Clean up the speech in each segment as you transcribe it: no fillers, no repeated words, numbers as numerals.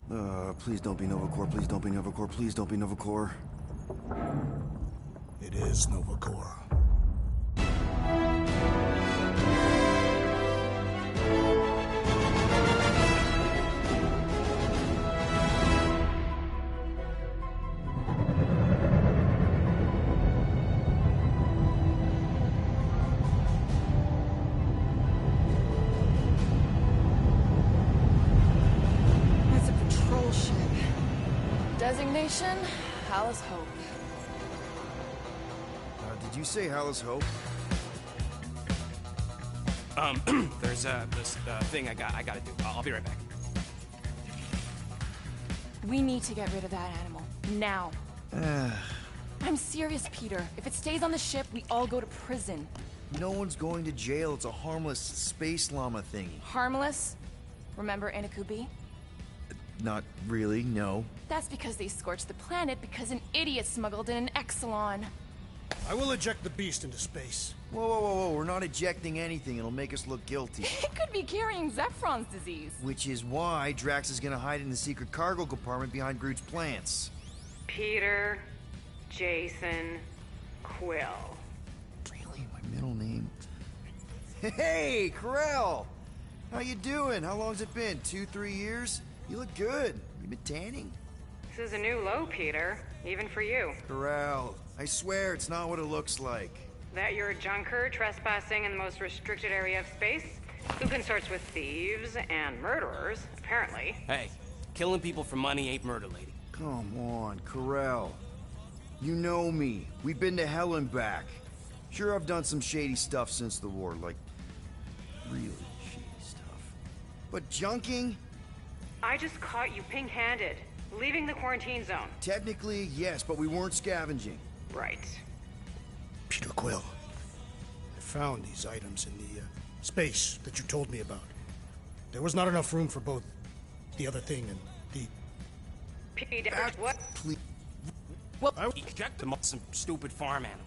Please don't be Nova Corps, please don't be Nova Corps, please don't be Nova Corps. It is Nova Corps. It's a patrol ship. Designation, Hallis Hope. Did you say Hallis Hope? There's this thing I gotta do. I'll be right back. We need to get rid of that animal. Now. I'm serious, Peter. If it stays on the ship, we all go to prison. No one's going to jail. It's a harmless space llama thingy. Harmless? Remember Inakubi? Not really, no. That's because they scorched the planet because an idiot smuggled in an Exelon. I will eject the beast into space. Whoa, whoa, whoa, whoa. We're not ejecting anything. It'll make us look guilty. It could be carrying Zephron's disease. Which is why Drax is gonna hide in the secret cargo compartment behind Groot's plants. Peter, Jason, Quill. Really? My middle name? Hey, Corell! How you doing? How long's it been? 2-3 years? You look good. You been tanning? This is a new low, Peter. Even for you. Corell, I swear it's not what it looks like. That you're a junker trespassing in the most restricted area of space? Who consorts with thieves and murderers, apparently. Hey, killing people for money ain't murder, lady. Come on, Corell. You know me. We've been to hell and back. Sure, I've done some shady stuff since the war, like really shady stuff. But junking? I just caught you pink-handed, leaving the quarantine zone. Technically, yes, but we weren't scavenging. Right. Peter Quill. I found these items in the space that you told me about. There was not enough room for both the other thing and the... Peter, what? Please. Well, I eject them off some stupid farm animal.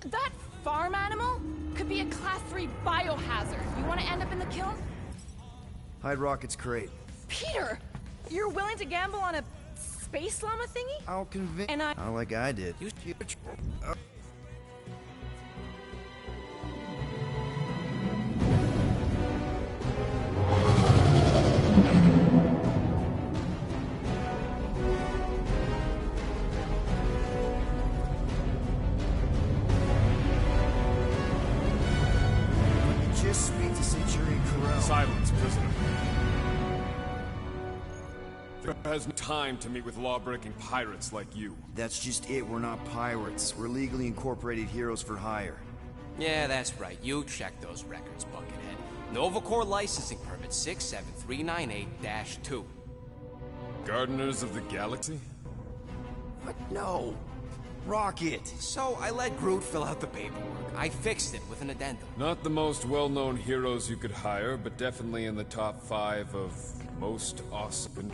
that farm animal could be a Class 3 biohazard. You want to end up in the kiln? Hide Rocket's crate. Peter, you're willing to gamble on a space llama thingy? I'll convince. And I- Not like I did. Just speak to Centurion Corell. Silence, prisoner. There has no time to meet with law-breaking pirates like you. That's just it. We're not pirates. We're legally incorporated heroes for hire. Yeah, that's right. You check those records, Buckethead. Nova Corps licensing permit 67398-2. Gardeners of the Galaxy? What? No. Rocket. So I let Groot fill out the paperwork. I fixed it with an addendum. Not the most well-known heroes you could hire, but definitely in the top 5 of most awesome.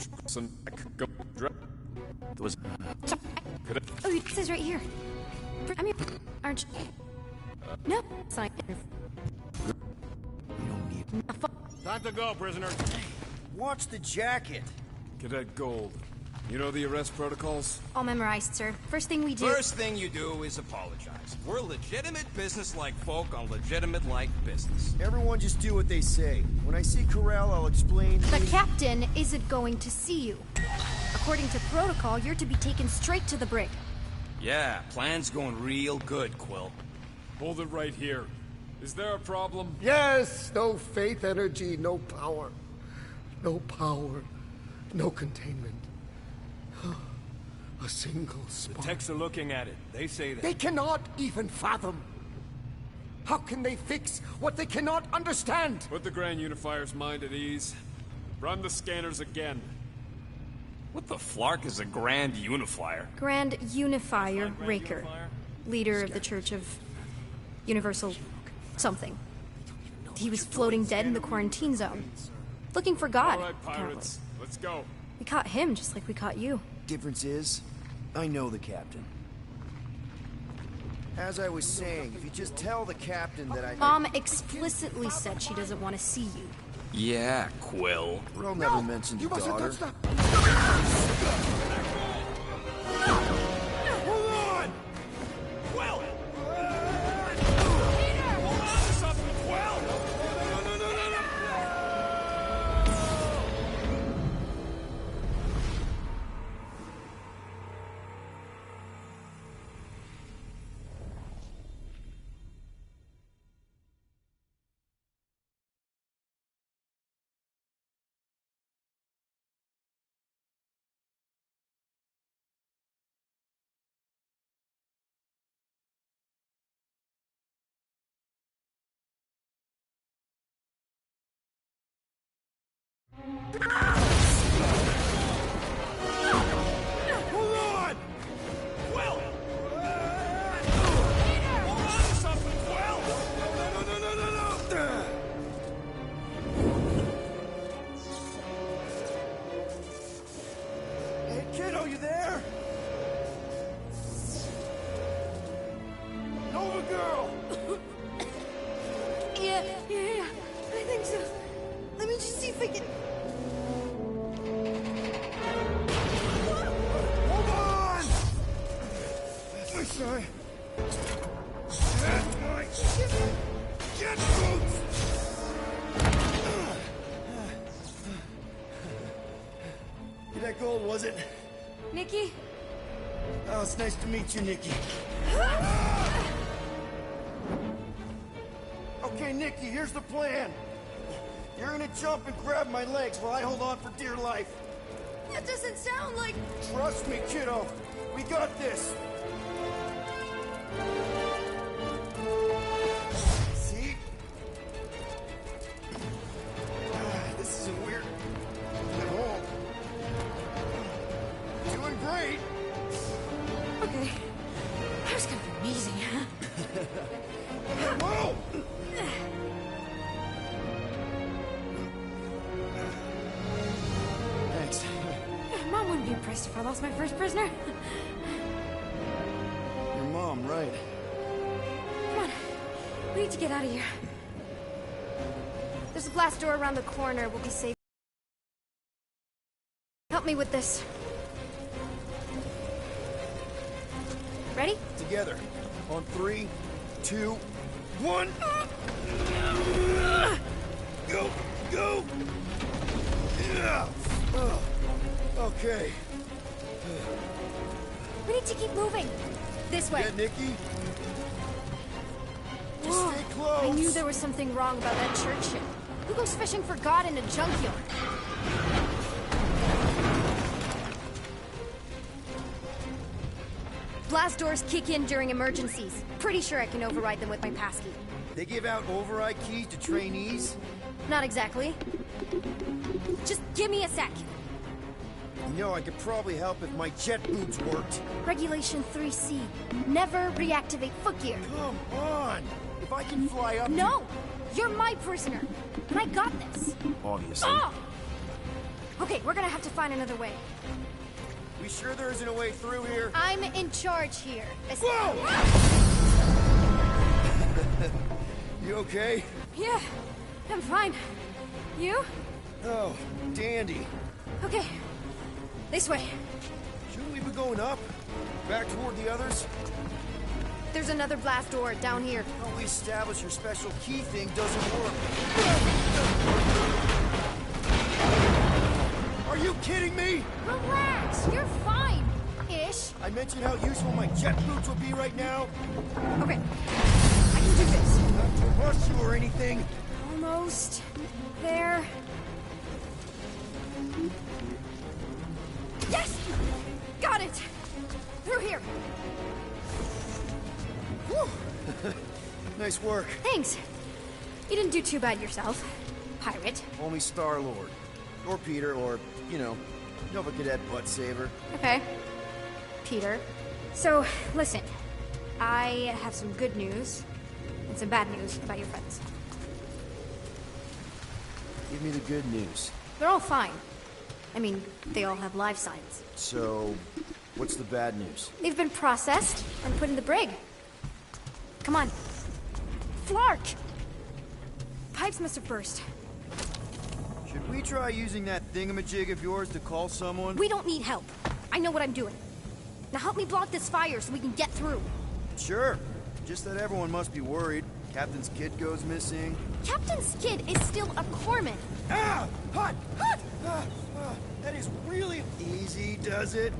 Was Oh, it says right here. I'm your aren't you? No, sign. We don't need. Time to go, prisoner. Watch the jacket. Cadet Gold. You know the arrest protocols? All memorized, sir. First thing we do. First thing you do is apologize. We're legitimate business-like folk on legitimate-like business. Everyone just do what they say. When I see Corell, I'll explain. The captain isn't going to see you. According to protocol, you're to be taken straight to the brig. Yeah, plan's going real good, Quill. Hold it right here. Is there a problem? Yes, no faith energy, no power. No power, no containment. A single spark. Techs are looking at it. They say that. They cannot even fathom. How can they fix what they cannot understand? Put the Grand Unifier's mind at ease. Run the scanners again. What the flark is a Grand Unifier? Grand Unifier Raker, leader of the Church of Universal something. He was floating dead in the quarantine zone, looking for God. All right, pirates. Let's go. We caught him just like we caught you. Difference is, I know the captain. As I was saying, if you just tell the captain that I... Mom explicitly said she doesn't want to see you. Yeah, Quill. Rel never mentioned You mustn't daughter. touch that! Hold on! Quill! Hold on to something, Quill! No! Hold on! Quill! Hold on to something, Quill! No! Hey, kiddo, you there? Nova girl! Yeah. I think so. Let me just see if I can... Hold on! I'm sorry. Jet boots! That gold, was it? Nikki? Oh, it's nice to meet you, Nikki. Okay, Nikki, here's the plan. You're gonna jump and grab my legs while I hold on for dear life. That doesn't sound like... Trust me, kiddo. We got this. See? This isn't weird at all. Doing great. Okay. That was kind of amazing, huh? Whoa! Thanks. Mom wouldn't be impressed if I lost my first prisoner. Your mom, right? Come on. We need to get out of here. There's a blast door around the corner. We'll be safe. Help me with this. Ready? Together. On 3, 2, 1. Go! Go! Yeah. Okay. We need to keep moving. This way. Yeah, Nikki? Just Whoa. stay close. I knew there was something wrong about that church ship. Who goes fishing for God in a junkyard? Blast doors kick in during emergencies. Pretty sure I can override them with my passkey. They give out override keys to trainees? Not exactly. Just give me a sec. You know, I could probably help if my jet boots worked. Regulation 3C. Never reactivate footgear. Come on! If I can fly up No! You're my prisoner. And I got this. Obviously. Oh! Okay, we're gonna have to find another way. We sure there isn't a way through here? I'm in charge here. Whoa! You okay? Yeah, I'm fine. You? Oh, dandy. Okay. This way. Shouldn't we be going up? Back toward the others? There's another blast door down here. How we establish your special key thing doesn't work. Are you kidding me? Relax, you're fine. Ish. I mentioned how useful my jet boots would be right now. Okay. I can do this. Not to rush you or anything. Almost. There. Yes! Got it! Through here. Whew. Nice work. Thanks. You didn't do too bad yourself, pirate. Only Star-Lord. Or Peter, or, you know, Nova Cadet butt saver. Okay. Peter. So, listen. I have some good news and some bad news about your friends. Give me the good news. They're all fine. I mean, they all have life signs. So, what's the bad news? They've been processed and put in the brig. Come on. Flark! Pipes must have burst. Should we try using that thingamajig of yours to call someone? We don't need help. I know what I'm doing. Now help me block this fire so we can get through. Sure. Just that everyone must be worried. Captain's kid goes missing. Captain's kid is still a corpsman. Ah! Hot! Hot! That is really easy, does it?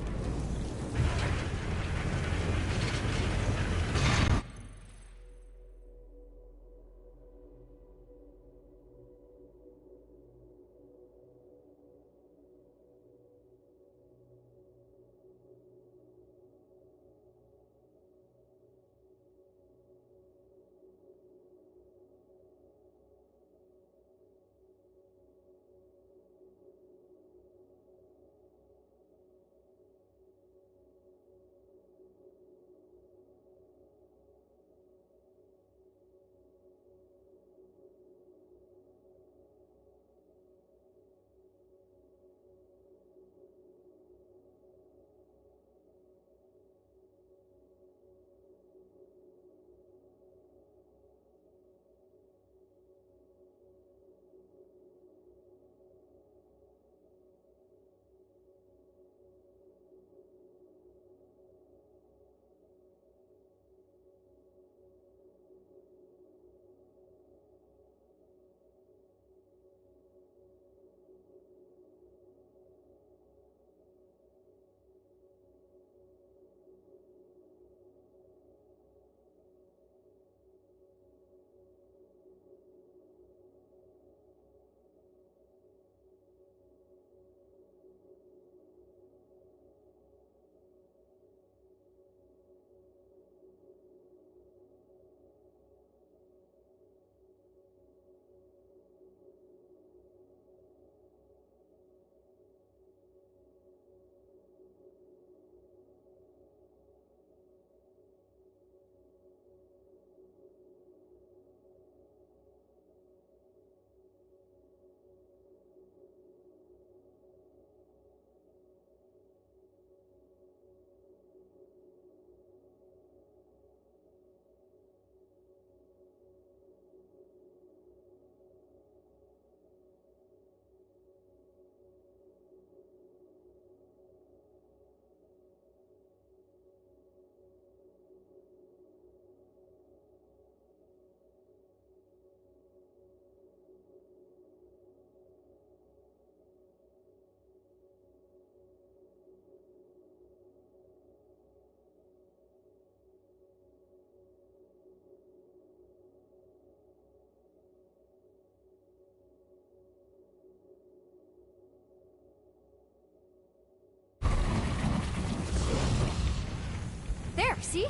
There, see?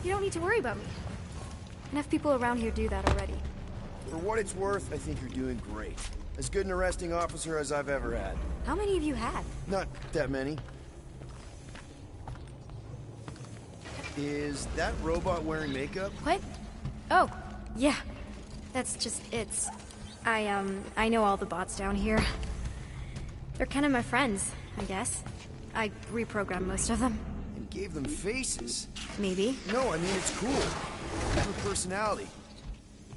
You don't need to worry about me. Enough people around here do that already. For what it's worth, I think you're doing great. As good an arresting officer as I've ever had. How many have you had? Not that many. Is that robot wearing makeup? What? Oh, yeah. That's just it's. I know all the bots down here. They're kind of my friends, I guess. I reprogrammed most of them. And gave them faces. Maybe. No, I mean, it's cool. They have a personality.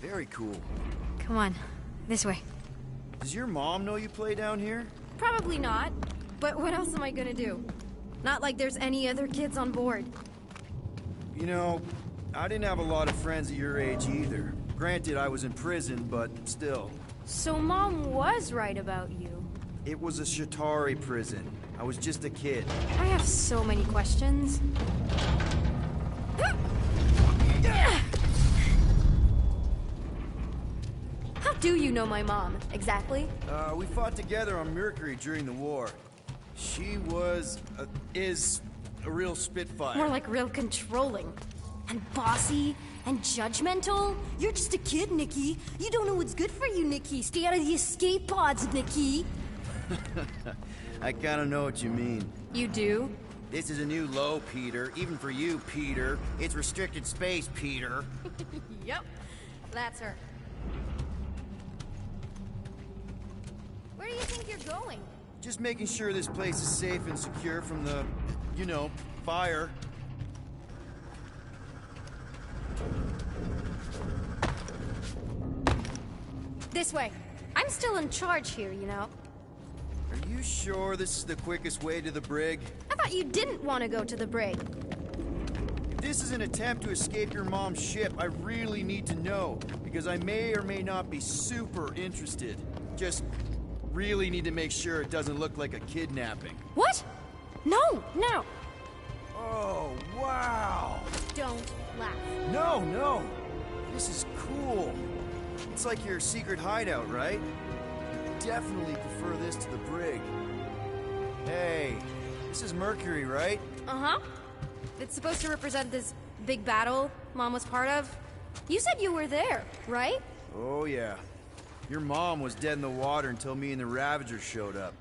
Very cool. Come on, this way. Does your mom know you play down here? Probably not. But what else am I gonna do? Not like there's any other kids on board. You know, I didn't have a lot of friends at your age either. Granted, I was in prison, but still. So Mom was right about you. It was a Shatari prison. I was just a kid. I have so many questions. How do you know my mom, exactly? We fought together on Mercury during the war. She was, is a real spitfire. More like real controlling. And bossy, and judgmental. You're just a kid, Nikki. You don't know what's good for you, Nikki. Stay out of the escape pods, Nikki. I kinda know what you mean. You do? This is a new low, Peter. Even for you, Peter. It's restricted space, Peter. Yep. That's her. Where do you think you're going? Just making sure this place is safe and secure from the, you know, fire. This way. I'm I'm still in charge here, you know? Are you sure this is the quickest way to the brig? I thought you didn't want to go to the brig. If this is an attempt to escape your mom's ship, I really need to know, because I may or may not be super interested. Just really need to make sure it doesn't look like a kidnapping. What? No, no. Oh, wow! Don't laugh. No, no! This is cool. It's like your secret hideout, right? Definitely prefer this to the brig. Hey, this is Mercury, right? Uh-huh. It's supposed to represent this big battle Mom was part of. You said you were there, right? Oh, yeah. Your mom was dead in the water until me and the Ravagers showed up.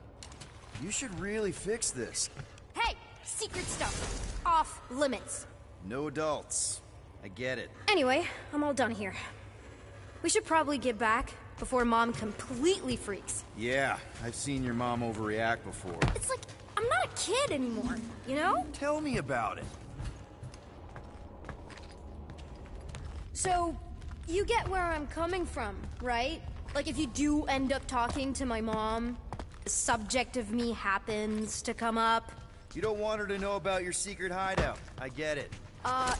You should really fix this. Hey, secret stuff. Off limits. No adults. I get it. Anyway, I'm all done here. We should probably get back before Mom completely freaks. Yeah, I've seen your mom overreact before. It's like, I'm not a kid anymore, you know? Tell me about it. So, you get where I'm coming from, right? Like, if you do end up talking to my mom, the subject of me happens to come up. You don't want her to know about your secret hideout. I get it.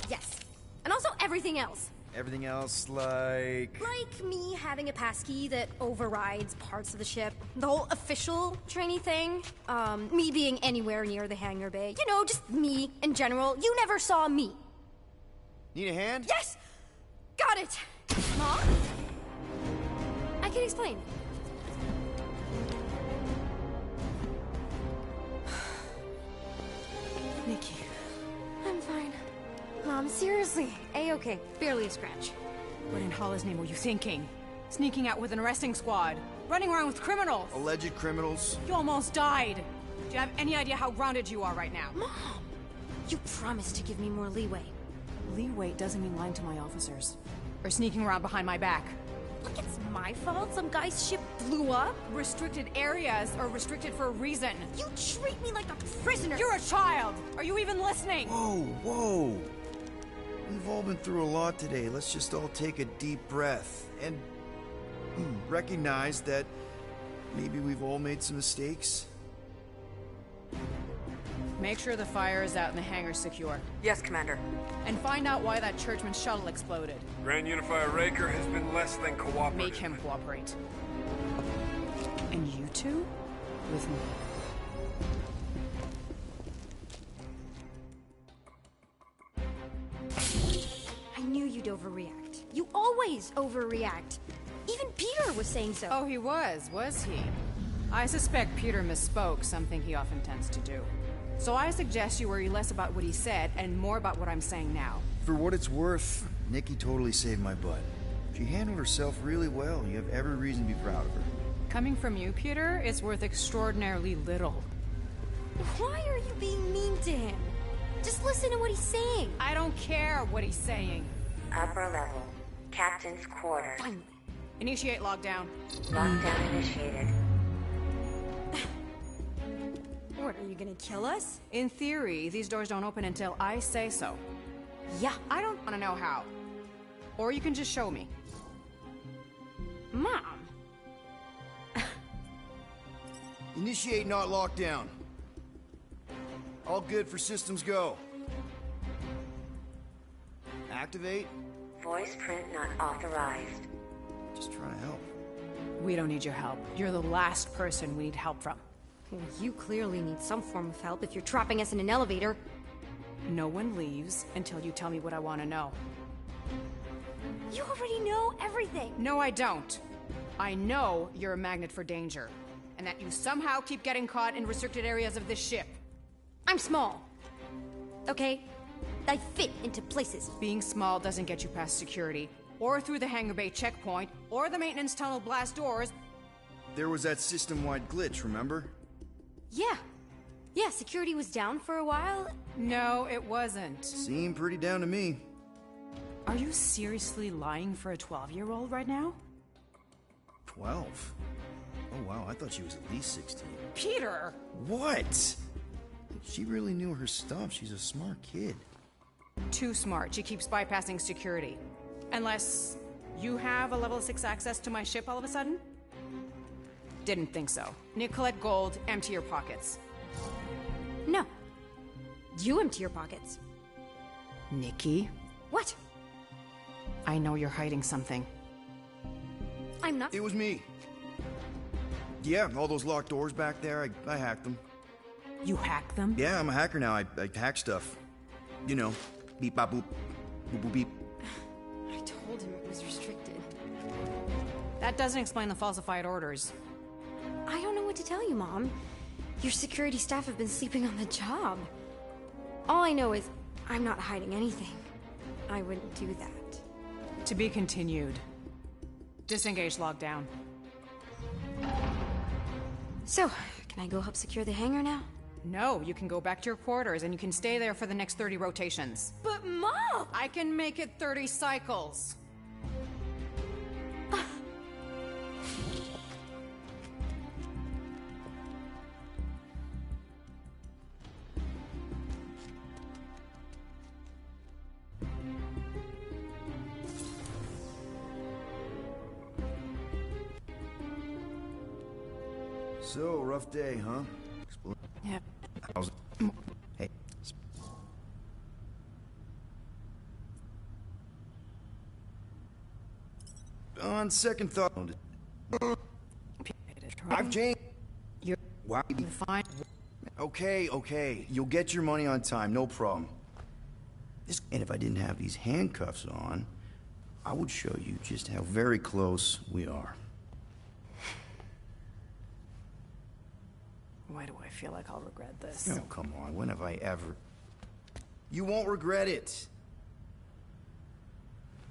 Yes. And also everything else. Everything else, like... Like me having a passkey that overrides parts of the ship. The whole official trainee thing. Me being anywhere near the hangar bay. You know, just me in general. You never saw me. Need a hand? Yes! Got it! Mom? I can explain. Nikki. I'm fine. Mom, seriously. A-okay. Barely a scratch. What in Hala's name were you thinking? Sneaking out with an arresting squad? Running around with criminals? Alleged criminals? You almost died! Do you have any idea how grounded you are right now? Mom! You promised to give me more leeway. Leeway doesn't mean lying to my officers. Or sneaking around behind my back. Look, it's my fault some guy's ship blew up. Restricted areas are restricted for a reason. You treat me like a prisoner! You're a child! Are you even listening? Whoa, whoa! We've all been through a lot today. Let's just all take a deep breath and recognize that maybe we've all made some mistakes. Make sure the fire is out and the hangar's secure. Yes, Commander. And find out why that churchman's shuttle exploded. Grand Unifier Raker has been less than cooperative. Make him cooperate. And you two? With me. I knew you'd overreact. You always overreact. Even Peter was saying so. Oh, he was he? I suspect Peter misspoke, something he often tends to do. So I suggest you worry less about what he said and more about what I'm saying now. For what it's worth, Nikki totally saved my butt. She handled herself really well. You have every reason to be proud of her. Coming from you, Peter, it's worth extraordinarily little. Why are you being mean to him? Just listen to what he's saying. I don't care what he's saying. Upper level. Captain's quarters. Finally. Initiate lockdown. Lockdown initiated. What, are you gonna kill us? In theory, these doors don't open until I say so. Yeah. I don't want to know how. Or you can just show me. Mom. Initiate not lockdown. All good for systems go. Activate. Voice print not authorized. Just trying to help. We don't need your help. You're the last person we need help from. Well, you clearly need some form of help if you're trapping us in an elevator. No one leaves until you tell me what I want to know. You already know everything. No, I don't. I know you're a magnet for danger, and that you somehow keep getting caught in restricted areas of this ship. I'm small. Okay? I fit into places. Being small doesn't get you past security, or through the hangar bay checkpoint, or the maintenance tunnel blast doors. There was that system-wide glitch, remember? Yeah. Yeah, security was down for a while. No, it wasn't. Seemed pretty down to me. Are you seriously lying for a 12-year-old right now? 12? Oh wow, I thought she was at least 16. Peter! What? She really knew her stuff. She's a smart kid. Too smart. She keeps bypassing security. Unless you have a level 6 access to my ship all of a sudden? Didn't think so. Nicolette Gold, empty your pockets. No. You empty your pockets. Nikki? What? I know you're hiding something. I'm not. It was me. Yeah, all those locked doors back there, I hacked them. You hacked them? Yeah, I'm a hacker now. I hack stuff. You know, beep, bop, boop, boop, boop, beep. I told him it was restricted. That doesn't explain the falsified orders. I don't know what to tell you, Mom. Your security staff have been sleeping on the job. All I know is I'm not hiding anything. I wouldn't do that. To be continued. Disengage lockdown. So, can I go help secure the hangar now? No, you can go back to your quarters and you can stay there for the next 30 rotations. But Mom! I can make it 30 cycles. So, rough day, huh? Yep. How's it? Hey. On second thought... I've changed. You're Wow. fine. Okay. You'll get your money on time, no problem. And if I didn't have these handcuffs on, I would show you just how very close we are. Why do I feel like I'll regret this? Oh, come on. When have I ever... You won't regret it.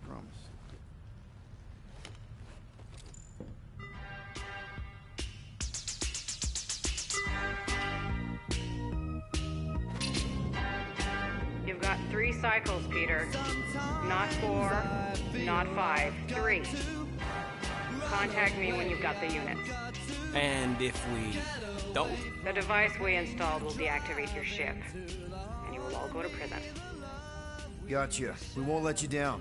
Promise. You've got 3 cycles, Peter. Not 4, not 5, 3. Contact me when you've got the units. And if we don't? The device we installed will deactivate your ship, and you will all go to prison. Gotcha. We won't let you down.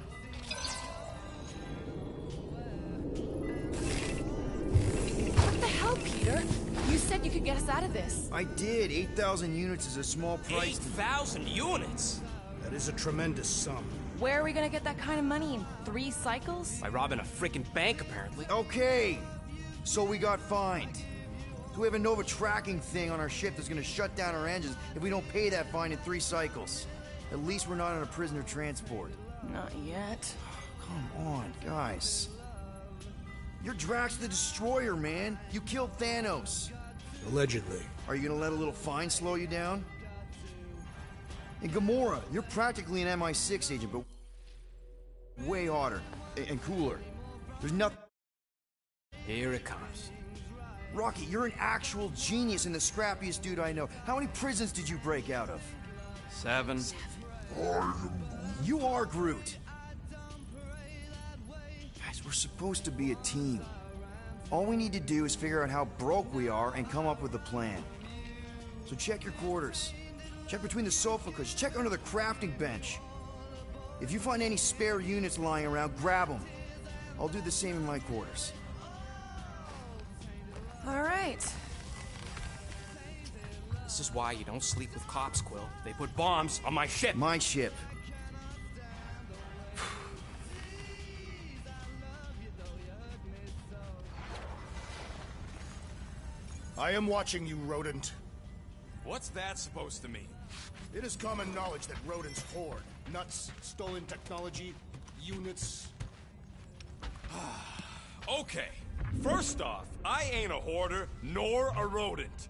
What the hell, Peter? You said you could get us out of this. I did. 8,000 units is a small price. 8,000 units? That is a tremendous sum. Where are we gonna get that kind of money in 3 cycles? By robbing a freaking bank, apparently. Okay. So we got fined. So we have a Nova tracking thing on our ship that's gonna shut down our engines if we don't pay that fine in 3 cycles. At least we're not on a prisoner transport. Not yet. Come on, guys. You're Drax the Destroyer, man. You killed Thanos. Allegedly. Are you gonna let a little fine slow you down? And Gamora, you're practically an MI6 agent, but way hotter and cooler. There's nothing... Here it comes. Rocky, you're an actual genius and the scrappiest dude I know. How many prisons did you break out of? 7. You are Groot. Guys, we're supposed to be a team. All we need to do is figure out how broke we are and come up with a plan. So check your quarters. Check between the sofa cushions. Check under the crafting bench. If you find any spare units lying around, grab them. I'll do the same in my quarters. All right. This is why you don't sleep with cops, Quill. They put bombs on my ship. My ship. I am watching you, rodent. What's that supposed to mean? It is common knowledge that rodents hoard nuts, stolen technology, units. Okay, first off, I ain't a hoarder nor a rodent.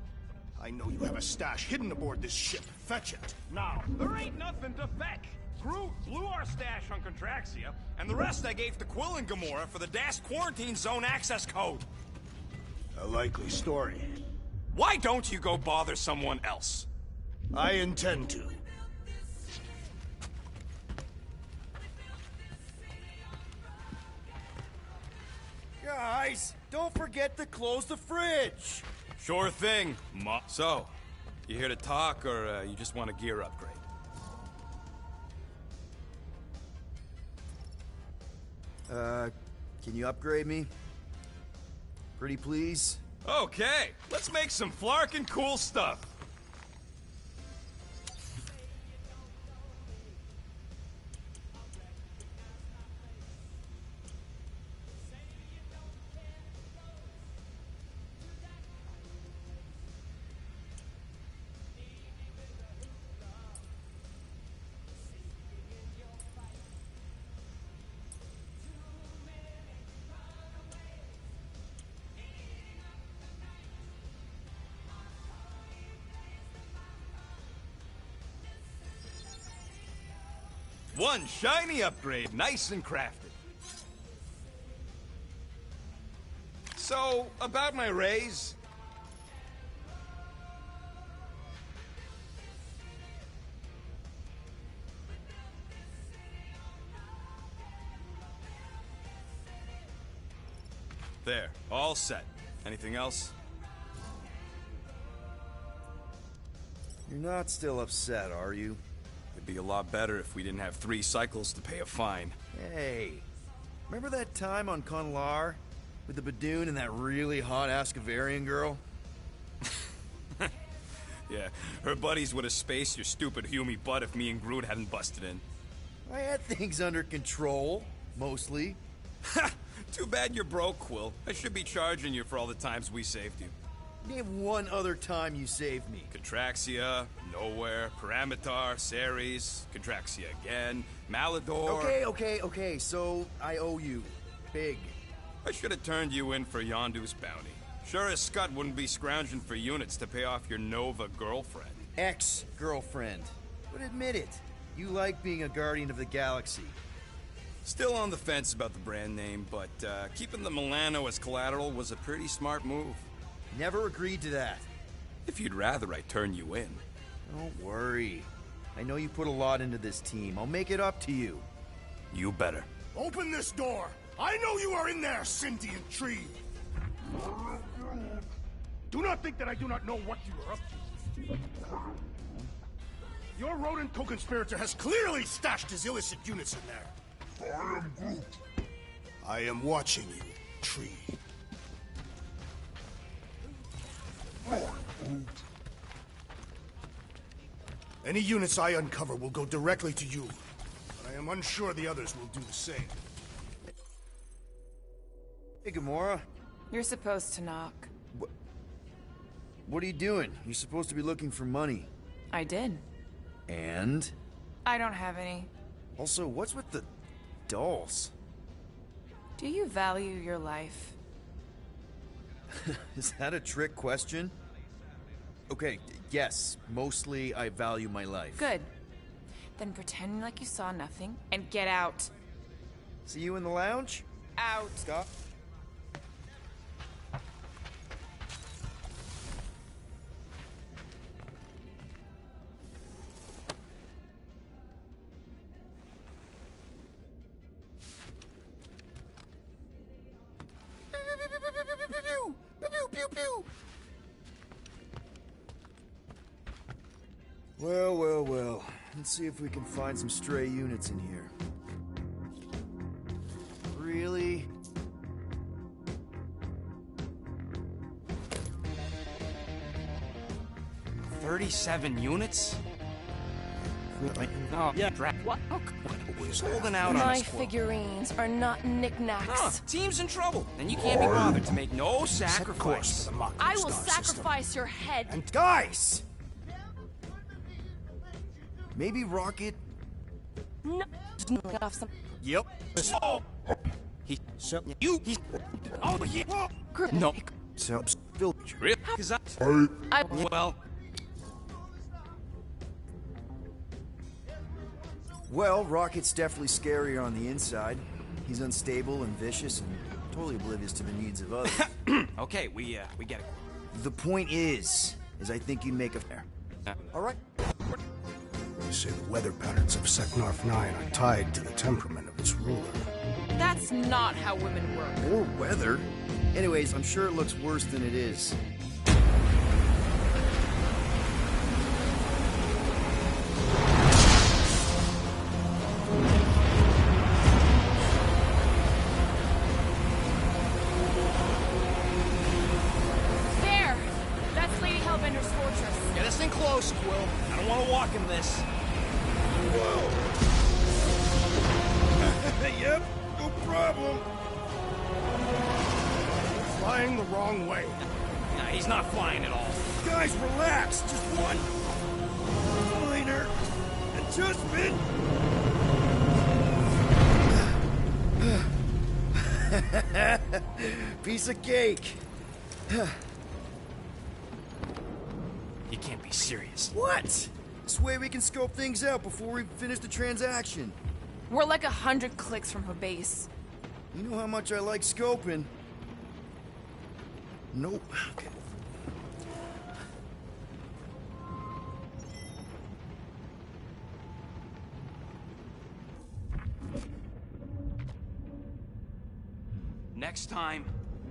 I know you have a stash hidden aboard this ship. Fetch it, now. There ain't nothing to fetch. Groot blew our stash on Contraxia, and the rest I gave to Quill and Gamora for the DAS quarantine zone access code. A likely story. Why don't you go bother someone else? I intend to. Guys, don't forget to close the fridge. Sure thing, Ma. So, you here to talk, or you just want a gear upgrade? Can you upgrade me? Pretty please? Okay, let's make some flarkin' cool stuff. One shiny upgrade, nice and crafted. So, about my raise... There, all set. Anything else? You're not still upset, are you? It'd be a lot better if we didn't have 3 cycles to pay a fine. Hey, remember that time on Conlar? With the Badoon and that really hot Ascavarian girl? Yeah, her buddies would have spaced your stupid Hume butt if me and Groot hadn't busted in. I had things under control, mostly. Ha! Too bad you're broke, Quill. I should be charging you for all the times we saved you. Name one other time you saved me. Contraxia, Nowhere, Paramitar, Ceres, Contraxia again, Malador... Okay, so I owe you. Big. I should have turned you in for Yondu's bounty. Sure as Scott wouldn't be scrounging for units to pay off your Nova girlfriend. Ex-girlfriend. But admit it, you like being a Guardian of the Galaxy. Still on the fence about the brand name, but keeping the Milano as collateral was a pretty smart move. Never agreed to that. If you'd rather I turn you in. Don't worry. I know you put a lot into this team. I'll make it up to you. You better. Open this door! I know you are in there, sentient tree! Do not think that I do not know what you are up to. Your rodent co-conspirator has clearly stashed his illicit units in there. I am Groot. I am watching you, tree. Any units I uncover will go directly to you, but I am unsure the others will do the same. Hey, Gamora. You're supposed to knock. What are you doing? You're supposed to be looking for money. I did. And? I don't have any. Also, what's with the dolls? Do you value your life? Is that a trick question? Okay, yes, mostly I value my life. Good. Then pretend like you saw nothing and get out. See you in the lounge? Out. Stop. Well. Let's see if we can find some stray units in here. Really? $37 units? Oh, yeah. What? Who's holding out on My us, Quill? figurines are not knickknacks. Huh, team's in trouble. Then you can't be bothered to make no sacrifice. I will sacrifice your head. And guys! Maybe Rocket... No. Off some... Yep. Oh. He's... Oh, yeah. No. So, Really? Cause well... Well, Rocket's definitely scarier on the inside. He's unstable and vicious and totally oblivious to the needs of others. Okay, we get it. The point is I think you'd make a fair. All right. They say the weather patterns of Seknarf 9 are tied to the temperament of its ruler. That's not how women work. Or weather. Anyways, I'm sure it looks worse than it is. he's not flying at all. Guys, relax. Just one minor adjustment. Piece of cake. You can't be serious. What? This way we can scope things out before we finish the transaction. We're like 100 clicks from her base. You know how much I like scoping. Nope. Okay. Next time,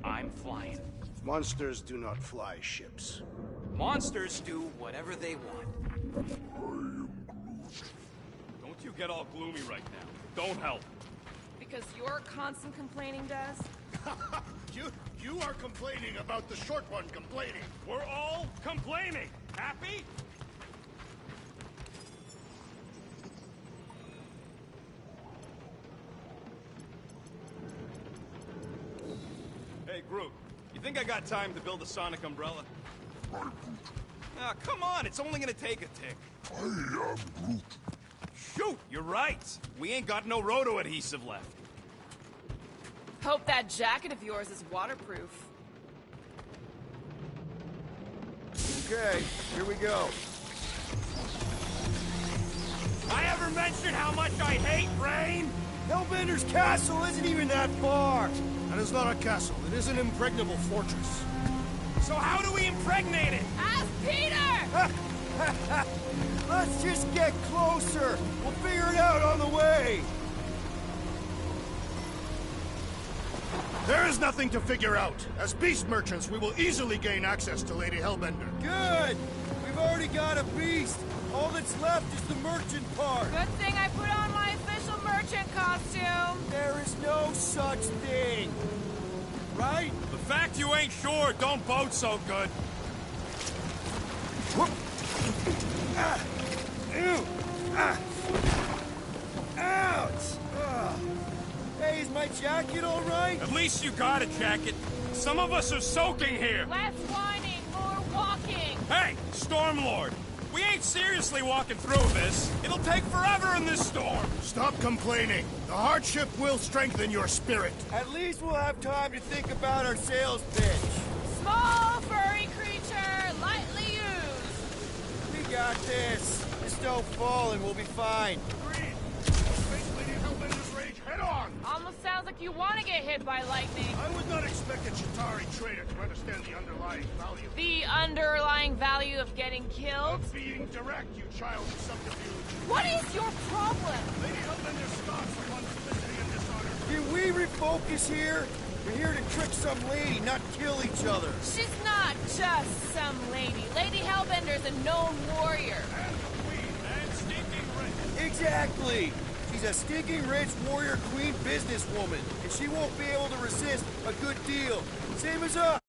I'm flying. Monsters do not fly ships. Monsters do whatever they want. Don't you get all gloomy right now. Don't help. Because your constant complaining does? You are complaining about the short one complaining. We're all complaining. Happy? Hey, Groot. You think I got time to build a sonic umbrella? Ah, come on. It's only gonna take a tick. I am Groot. Shoot, you're right. We ain't got no roto adhesive left. Hope that jacket of yours is waterproof. Okay, here we go. I ever mentioned how much I hate rain? Hellbender's castle isn't even that far. That is not a castle. It is an impregnable fortress. So how do we impregnate it? Ask Peter! Let's just get closer. We'll figure it out on the way. There is nothing to figure out. As beast merchants, we will easily gain access to Lady Hellbender. Good. We've already got a beast. All that's left is the merchant part. Good thing I put on my official merchant costume. There is no such thing. Right? The fact you ain't sure don't bode so good. Whoop. Ah. Ew. Ah. Ouch. Ah. Hey, is my jacket all right? At least you got a jacket. Some of us are soaking here. Less whining, more walking. Hey, Stormlord. We ain't seriously walking through this. It'll take forever in this storm. Stop complaining. The hardship will strengthen your spirit. At least we'll have time to think about our sales pitch. Small, furry creature, lightly used. We got this. Just don't fall and we'll be fine. Agreed. Face Lady Hellbender's rage head on. Almost sounds like you want to get hit by lightning. I would not expect a Chitauri trader to understand the underlying value. The underlying value of getting killed? Of being direct, you child of subterfuge. What is your problem? Lady Hellbender scoffs upon simplicity and dishonor. Can we refocus here? We're here to trick some lady, not kill each other. She's not just some lady. Lady Hellbender's a known warrior. And the queen, and stinking rich. Exactly. She's a stinking rich warrior queen businesswoman, and she won't be able to resist a good deal. Same as us.